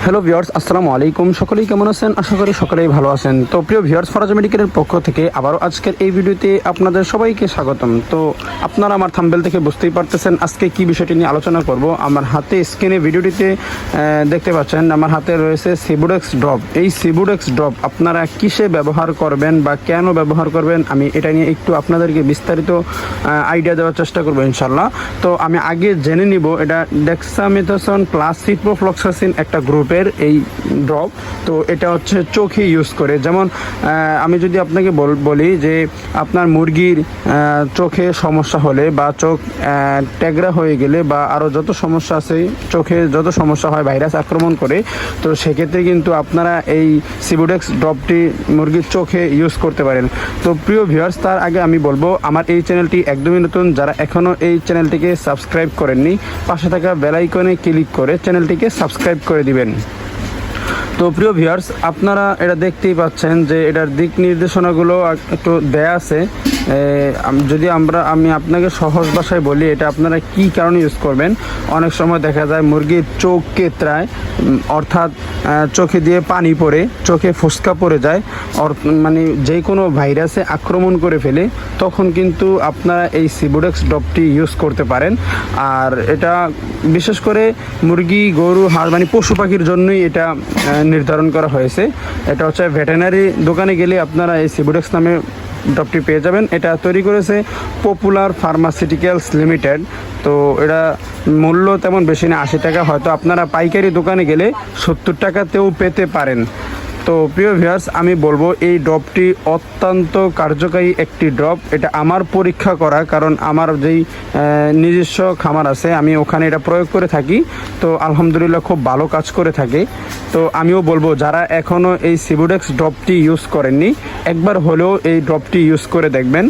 Hello viewers, আসসালামু আলাইকুম। সকলেই কেমন আছেন? আশা করি সকলেই ভালো আছেন। তো প্রিয় ভিউয়ার্স, ফরাজ মেডিকেলের পক্ষ থেকে আবারও আজকের এই ভিডিওতে আপনাদের সবাইকে স্বাগতম। তো আপনারা আমার থাম্বনেল থেকে বুঝতেই পারতেছেন আজকে কি বিষয়টি নিয়ে আলোচনা করব। আমার হাতে স্ক্রিনে ভিডিওটিতে দেখতে পাচ্ছেন আমার হাতে রয়েছে সিবুডেক্স ড্রপ। এই সিবুডেক্স ড্রপ আপনারা কিসে ব্যবহার করবেন বা কেন ব্যবহার করবেন, আমি এটা নিয়ে একটু আপনাদেরকে বিস্তারিত আইডিয়া দেওয়ার চেষ্টা করবো ইনশাল্লাহ। তো আমি আগে জেনে নিব, এটা ডেক্সামেথাসোন প্লাস সিপ্রোফ্লক্সাসিন একটা গ্রুপের এই ড্রপ। তো এটা হচ্ছে চোখে ইউজ করে। যেমন আমি যদি আপনাকে বলি যে আপনার মুরগির চোখে সমস্যা হলে বা চোখ ট্যাগরা হয়ে গেলে বা আরও যত সমস্যা আছে, চোখে যত সমস্যা হয় ভাইরাস আক্রমণ করে, তো সেক্ষেত্রে কিন্তু আপনারা এই সিবুডেক্স ড্রপটি মুরগির চোখে ইউজ করতে পারেন। তো প্রিয় ভিউয়ার্স, তার আগে আমি বলবো আমার এই চ্যানেলটি একদমই নতুন। যারা এখনও এই চ্যানেলটিকে সাবস্ক্রাইব করেননি, পাশে থাকা বেল আইকনে ক্লিক করে চ্যানেলটিকে সাবস্ক্রাইব করে দিবেন। তো প্রিয় ভিউয়ার্স, আপনারা এটা দেখতেই পাচ্ছেন যে এটার দিক নির্দেশনাগুলো একটু দেয়া আছে। যদি আমি আপনাকে সহজ ভাষায় বলি, এটা আপনারা কি কারণে ইউজ করবেন। অনেক সময় দেখা যায় মুরগির চোখ কেতরায়, অর্থাৎ চোখে দিয়ে পানি পড়ে, চোখে ফুসকা পড়ে যায়, মানে যে কোনো ভাইরাসে আক্রমণ করে ফেলে, তখন কিন্তু আপনারা এই সিবুডেক্স ড্রপটি ইউজ করতে পারেন। আর এটা বিশেষ করে মুরগি, গরু, হাঁস মানে পশু পাখির জন্যই এটা নির্ধারণ করা হয়েছে। এটা হচ্ছে ভেটেরিনারি দোকানে গেলে আপনারা এই সিবুডেক্স নামে ড্রপটি পেয়ে যাবেন। এটা তৈরি করেছে পপুলার ফার্মাসিউটিক্যালস লিমিটেড। তো এটা মূল্য তেমন বেশি না, 80 টাকা। হয়তো আপনারা পাইকারি দোকানে গেলে 70 টাকাতেও পেতে পারেন। তো প্রিয় ভিউয়ার্স, আমি বলবো এই ড্রপটি অত্যন্ত কার্যকারী একটি ড্রপ। এটা আমার পরীক্ষা করা, কারণ আমার যেই নিজস্ব খামার আছে আমি ওখানে এটা প্রয়োগ করে থাকি। তো আলহামদুলিল্লাহ খুব ভালো কাজ করে থাকে। তো আমিও বলবো যারা এখনও এই সিবুডেক্স ড্রপটি ইউজ করেননি, একবার হলেও এই ড্রপটি ইউজ করে দেখবেন,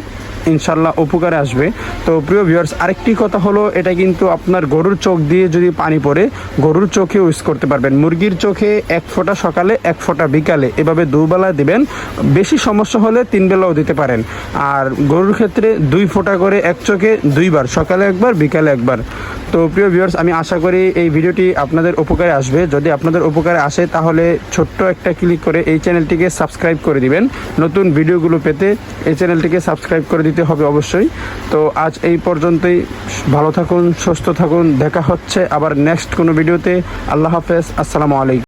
ইনশাল্লাহ উপকারে আসবে। তো প্রিয় ভিউয়ার্স, আরেকটি কথা হলো, এটা কিন্তু আপনার গরুর চোখ দিয়ে যদি পানি পড়ে, গরুর চোখে ইউজ করতে পারবেন। মুরগির চোখে 1 ফোঁটা সকালে, 1 ফোঁটা বিকালে, এভাবে 2 বেলা দিবেন। বেশি সমস্যা হলে 3 বেলাও দিতে পারেন। আর গরুর ক্ষেত্রে 2 ফোঁটা করে এক চোখে 2 বার, সকালে একবার, বিকালে একবার। তো প্রিয় ভিউয়ার্স, আমি আশা করি এই ভিডিওটি আপনাদের উপকারে আসবে। যদি আপনাদের উপকারে আসে তাহলে ছোট্ট একটা ক্লিক করে এই চ্যানেলটিকে সাবস্ক্রাইব করে দিবেন। নতুন ভিডিওগুলো পেতে এই চ্যানেলটিকে সাবস্ক্রাইব করে দিতে হবে অবশ্যই। তো আজ এই পর্যন্তই। ভালো থাকুন, সুস্থ থাকুন। দেখা হচ্ছে আবার নেক্সট কোনো ভিডিওতে। আল্লাহ হাফেজ, আসসালামু আলাইকুম।